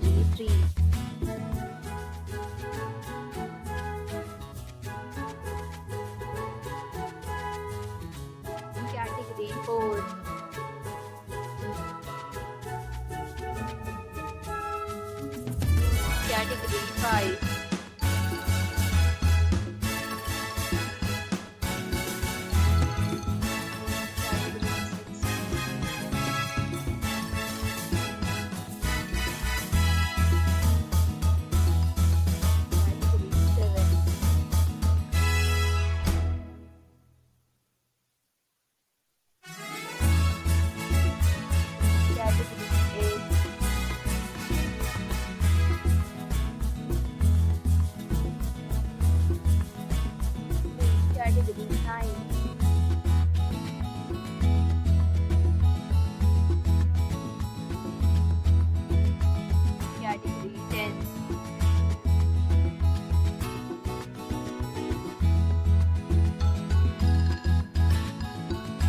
category 3. In category 4. Category 5. Category 9. Category 10.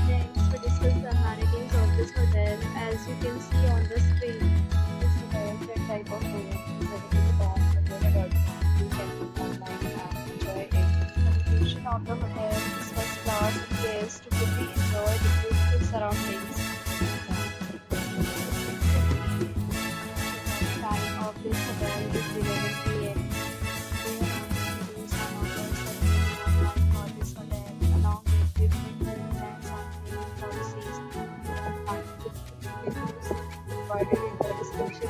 Next, we discuss the amenities of this hotel. As you can see on the screen, this hotel is a type of room is available on the you can online and enjoy it. The location of the hotel is first class and guests to fully enjoy the beautiful surroundings. The time of this hotel is 11 p.m. There are some hotels available for this hotel along with different plans on payment policies provided in the description.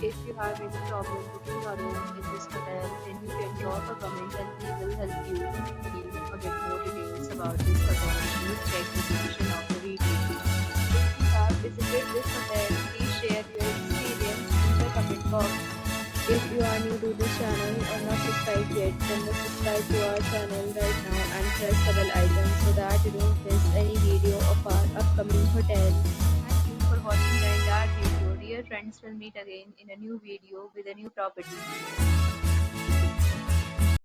If you have any problem booking a room in this hotel, then you can drop a comment and we will help you. Or get more details about this hotel, please check the description of the video. If you have visited this hotel, please share your experience in the comment box. If you are new to this channel or not subscribed yet, then subscribe to our channel right now and press the bell icon so that you don't miss any video of our upcoming hotel. Thank you for watching the entire video. Dear friends, will meet again in a new video with a new property.